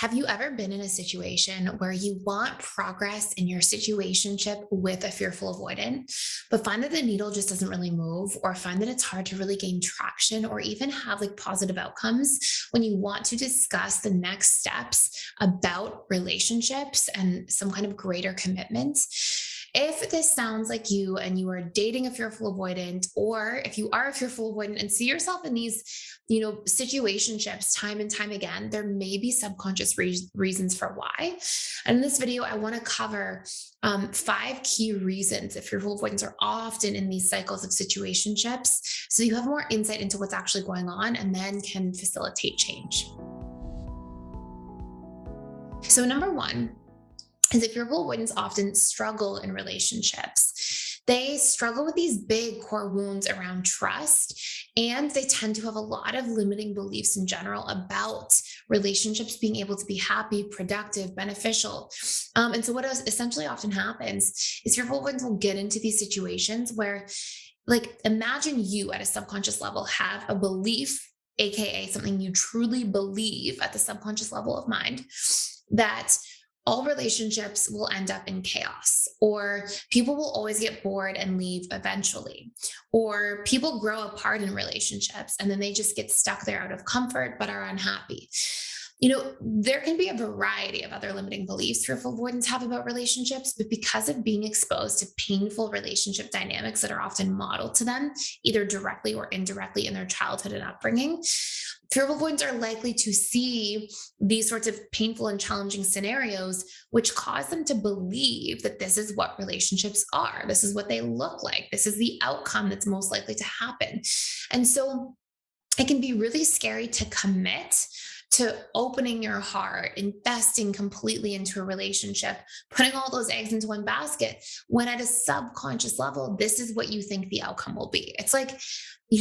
Have you ever been in a situation where you want progress in your situationship with a fearful avoidant, but find that the needle just doesn't really move, or find that it's hard to really gain traction or even have like positive outcomes when you want to discuss the next steps about relationships and some kind of greater commitment? If this sounds like you and you are dating a fearful avoidant, or if you are a fearful avoidant and see yourself in these, situationships time and time again, there may be subconscious reasons for why. And in this video, I want to cover five key reasons that fearful avoidants are often in these cycles of situationships, so you have more insight into what's actually going on and then can facilitate change. So, number one is that fearful avoidants often struggle in relationships. They struggle with these big core wounds around trust, and they tend to have a lot of limiting beliefs in general about relationships being able to be happy, productive, beneficial. And so, what essentially often happens is fearful avoidants will get into these situations where, like, imagine you at a subconscious level have a belief, AKA something you truly believe at the subconscious level of mind, that all relationships will end up in chaos, or people will always get bored and leave eventually, or people grow apart in relationships and then they just get stuck there out of comfort but are unhappy. There can be a variety of other limiting beliefs fearful avoidants have about relationships, but because of being exposed to painful relationship dynamics that are often modeled to them, either directly or indirectly in their childhood and upbringing, fearful avoidants are likely to see these sorts of painful and challenging scenarios, which cause them to believe that this is what relationships are. This is what they look like. This is the outcome that's most likely to happen. And so it can be really scary to commit to opening your heart, investing completely into a relationship, putting all those eggs into one basket, when at a subconscious level, this is what you think the outcome will be. It's like,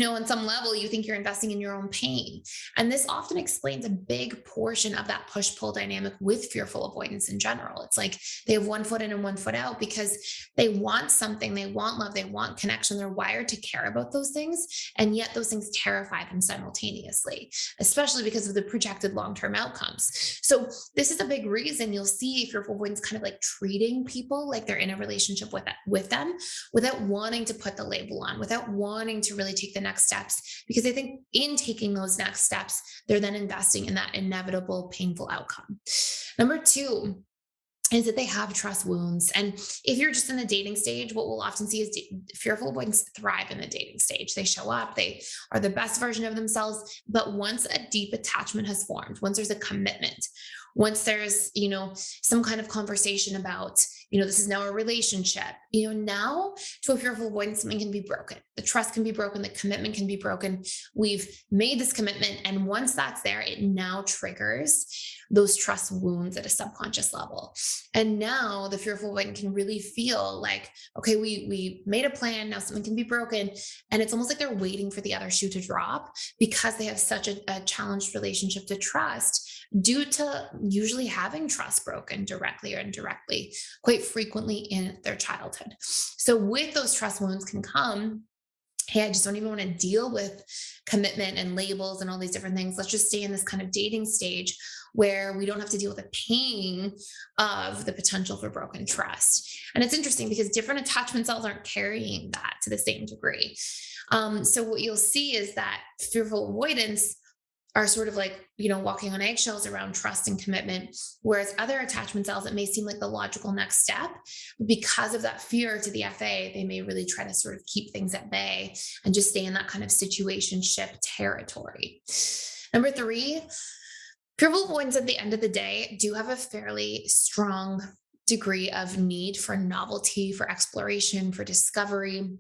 on some level, you think you're investing in your own pain. And this often explains a big portion of that push pull dynamic with fearful avoidance in general. It's like they have one foot in and one foot out because they want something, they want love, they want connection. They're wired to care about those things. And yet those things terrify them simultaneously, especially because of the projected long term outcomes. So, this is a big reason you'll see fearful avoidance kind of like treating people like they're in a relationship with them without wanting to put the label on, without wanting to really take the next steps, because they think in taking those next steps, they're then investing in that inevitable painful outcome. Number two is that they have trust wounds. And if you're just in the dating stage, what we'll often see is fearful avoidants thrive in the dating stage. They show up, they are the best version of themselves. But once a deep attachment has formed, once there's a commitment, once there's, some kind of conversation about, this is now a relationship, now to a fearful avoidance, something can be broken. The trust can be broken, the commitment can be broken. We've made this commitment. And once that's there, it now triggers those trust wounds at a subconscious level. And now the fearful avoidant can really feel like, okay, we made a plan, now something can be broken. And it's almost like they're waiting for the other shoe to drop because they have such a challenged relationship to trust, due to usually having trust broken directly or indirectly quite frequently in their childhood. So with those trust wounds can come, hey, I just don't even want to deal with commitment and labels and all these different things. Let's just stay in this kind of dating stage where we don't have to deal with the pain of the potential for broken trust. And it's interesting because different attachment styles aren't carrying that to the same degree. So what you'll see is that fearful avoidance are sort of like, walking on eggshells around trust and commitment. Whereas other attachment styles, it may seem like the logical next step. Because of that fear to the FA, they may really try to sort of keep things at bay and just stay in that kind of situationship territory. Number three, fearful avoidants at the end of the day do have a fairly strong degree of need for novelty, for exploration, for discovery.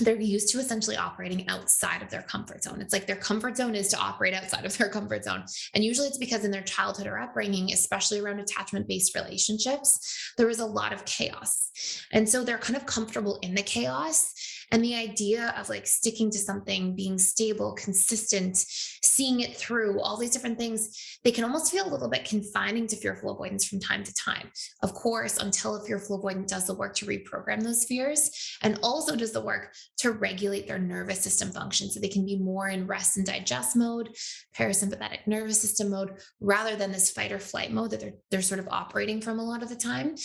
They're used to essentially operating outside of their comfort zone. It's like their comfort zone is to operate outside of their comfort zone. And usually it's because in their childhood or upbringing, especially around attachment-based relationships, there was a lot of chaos. And so they're kind of comfortable in the chaos. And the idea of like sticking to something, being stable, consistent, seeing it through, all these different things, they can almost feel a little bit confining to fearful avoidance from time to time. Of course, until a fearful avoidant does the work to reprogram those fears and also does the work to regulate their nervous system function so they can be more in rest and digest mode, parasympathetic nervous system mode, rather than this fight or flight mode that they're sort of operating from a lot of the time.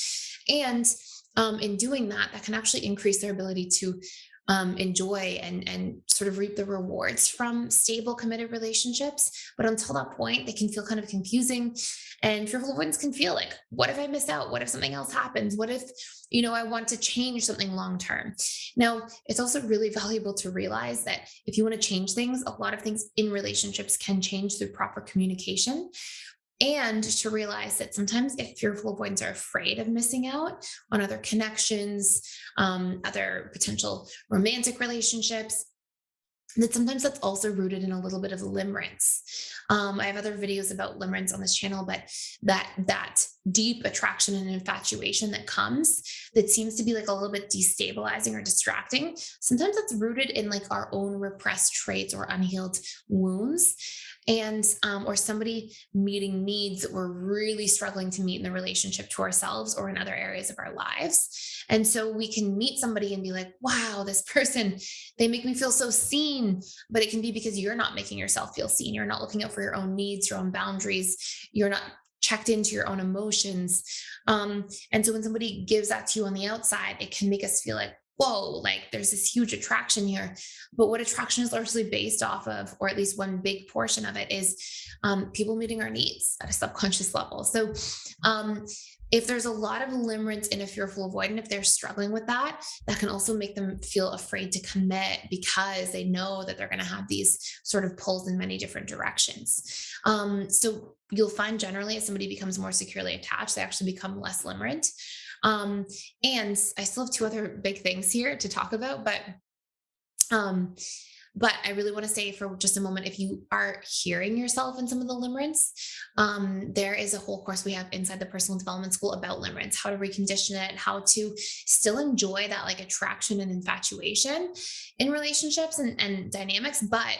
And in doing that, that can actually increase their ability to enjoy and sort of reap the rewards from stable, committed relationships. But until that point, they can feel kind of confusing. And fearful avoidance can feel like, what if I miss out? What if something else happens? What if, I want to change something long term? Now, it's also really valuable to realize that if you want to change things, a lot of things in relationships can change through proper communication. And to realize that sometimes if fearful avoidants are afraid of missing out on other connections, other potential romantic relationships, that sometimes that's also rooted in a little bit of limerence. I have other videos about limerence on this channel, but that deep attraction and infatuation that comes, that seems to be like a little bit destabilizing or distracting. Sometimes that's rooted in like our own repressed traits or unhealed wounds, and or somebody meeting needs that we're really struggling to meet in the relationship to ourselves or in other areas of our lives. And so we can meet somebody and be like, wow, this person, they make me feel so seen. But it can be because you're not making yourself feel seen. You're not looking out for your own needs, your own boundaries. You're not checked into your own emotions. And so when somebody gives that to you on the outside, it can make us feel like, whoa, like there's this huge attraction here. But what attraction is largely based off of, or at least one big portion of it, is people meeting our needs at a subconscious level. So if there's a lot of limerence in a fearful avoidant, if they're struggling with that, that can also make them feel afraid to commit because they know that they're going to have these sort of pulls in many different directions. So you'll find generally as somebody becomes more securely attached, they actually become less limerent. And I still have two other big things here to talk about, um, but I really want to say for just a moment, if you are hearing yourself in some of the limerence, there is a whole course we have inside the personal development school about limerence, how to recondition it, how to still enjoy that like attraction and infatuation in relationships and dynamics, but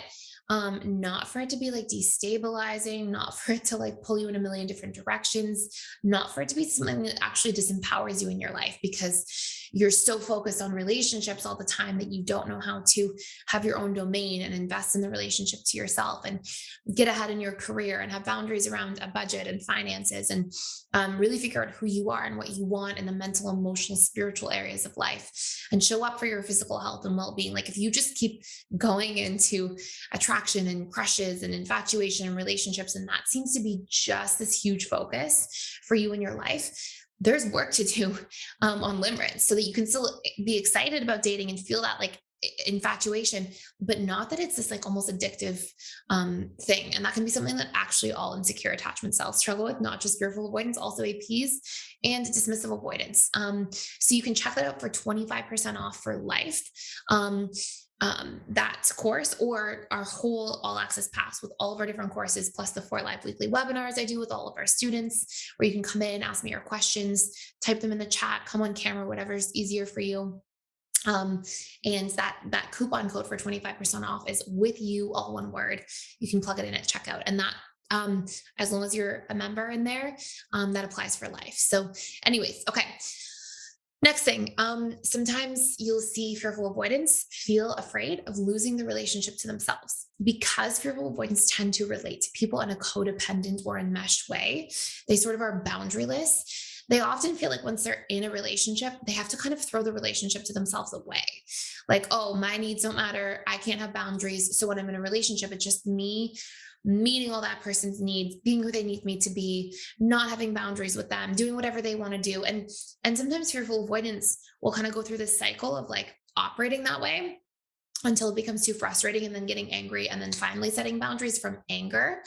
not for it to be like destabilizing, not for it to like pull you in a million different directions, not for it to be something that actually disempowers you in your life because you're so focused on relationships all the time that you don't know how to have your own domain and invest in the relationship to yourself and get ahead in your career and have boundaries around a budget and finances and really figure out who you are and what you want in the mental, emotional, spiritual areas of life and show up for your physical health and well-being. Like if you just keep going into attraction and crushes and infatuation and relationships, and that seems to be just this huge focus for you in your life, there's work to do on limerence so that you can still be excited about dating and feel that like infatuation, but not that it's this like almost addictive thing. And that can be something that actually all insecure attachment styles struggle with, not just fearful avoidance, also APs and dismissive avoidance. So you can check that out for 25% off for life. That course or our whole all access pass with all of our different courses, plus the 4 live weekly webinars I do with all of our students, where you can come in, ask me your questions, type them in the chat, come on camera, whatever's easier for you. And that coupon code for 25% off is with you, all one word. You can plug it in at checkout, and that as long as you're a member in there, that applies for life. So anyways, okay. Next thing, sometimes you'll see fearful avoidants feel afraid of losing the relationship to themselves. Because fearful avoidants tend to relate to people in a codependent or enmeshed way, they sort of are boundaryless. They often feel like once they're in a relationship, they have to kind of throw the relationship to themselves away. Like, oh, my needs don't matter. I can't have boundaries. So when I'm in a relationship, it's just me meeting all that person's needs, being who they need me to be, not having boundaries with them, doing whatever they want to do. And sometimes fearful avoidance will kind of go through this cycle of like operating that way until it becomes too frustrating and then getting angry and then finally setting boundaries from anger,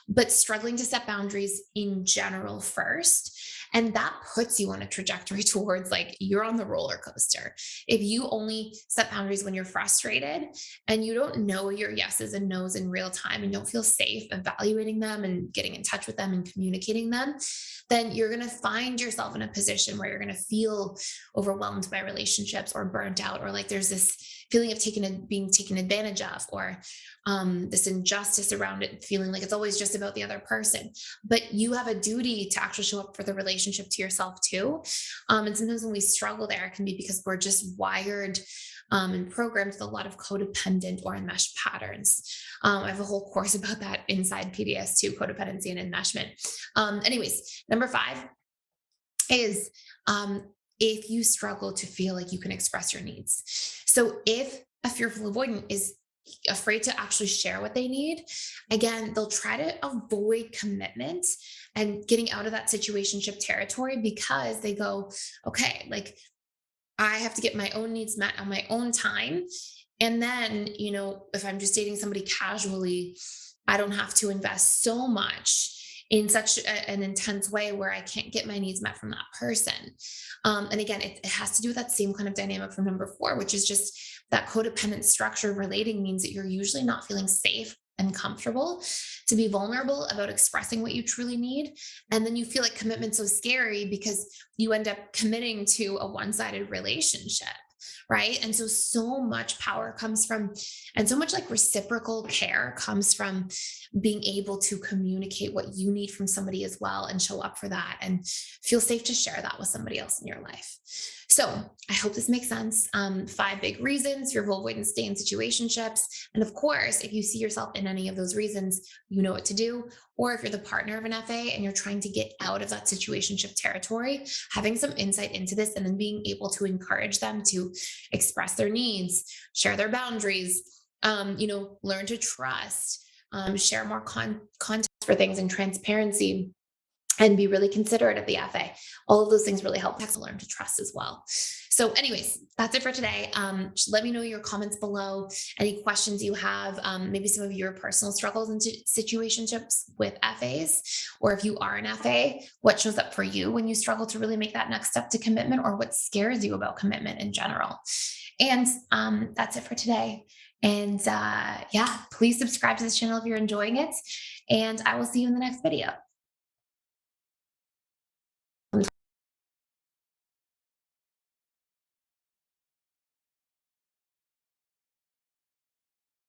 but struggling to set boundaries in general first. And that puts you on a trajectory towards like you're on the roller coaster. If you only set boundaries when you're frustrated and you don't know your yeses and nos in real time and don't feel safe evaluating them and getting in touch with them and communicating them, then you're going to find yourself in a position where you're going to feel overwhelmed by relationships or burnt out, or like there's this feeling of being taken advantage of, or this injustice around it, feeling like it's always just about the other person. But you have a duty to actually show up for the relationship to yourself too. And sometimes when we struggle there, it can be because we're just wired and programmed with a lot of codependent or enmeshed patterns. I have a whole course about that inside PDS2, codependency and enmeshment. Anyways, number 5 is if you struggle to feel like you can express your needs. So if a fearful avoidant is afraid to actually share what they need, again, they'll try to avoid commitment and getting out of that situationship territory because they go, okay, like I have to get my own needs met on my own time. And then, if I'm just dating somebody casually, I don't have to invest so much in such an intense way where I can't get my needs met from that person. And again, it has to do with that same kind of dynamic from number 4, which is just that codependent structure relating means that you're usually not feeling safe and comfortable to be vulnerable about expressing what you truly need. And then you feel like commitment's so scary because you end up committing to a one-sided relationship. Right. And so much power comes from, and so much like reciprocal care comes from being able to communicate what you need from somebody as well and show up for that and feel safe to share that with somebody else in your life. So I hope this makes sense. 5 big reasons your avoidant stay in situationships. And of course, if you see yourself in any of those reasons, you know what to do. Or if you're the partner of an FA and you're trying to get out of that situationship territory, having some insight into this and then being able to encourage them to express their needs, share their boundaries, learn to trust, share more context for things and transparency, and be really considerate of the FA. All of those things really help to learn to trust as well. So anyways, that's it for today. Let me know your comments below, any questions you have, maybe some of your personal struggles and situationships with FAs, or if you are an FA, what shows up for you when you struggle to really make that next step to commitment, or what scares you about commitment in general. And that's it for today. And please subscribe to this channel if you're enjoying it. And I will see you in the next video.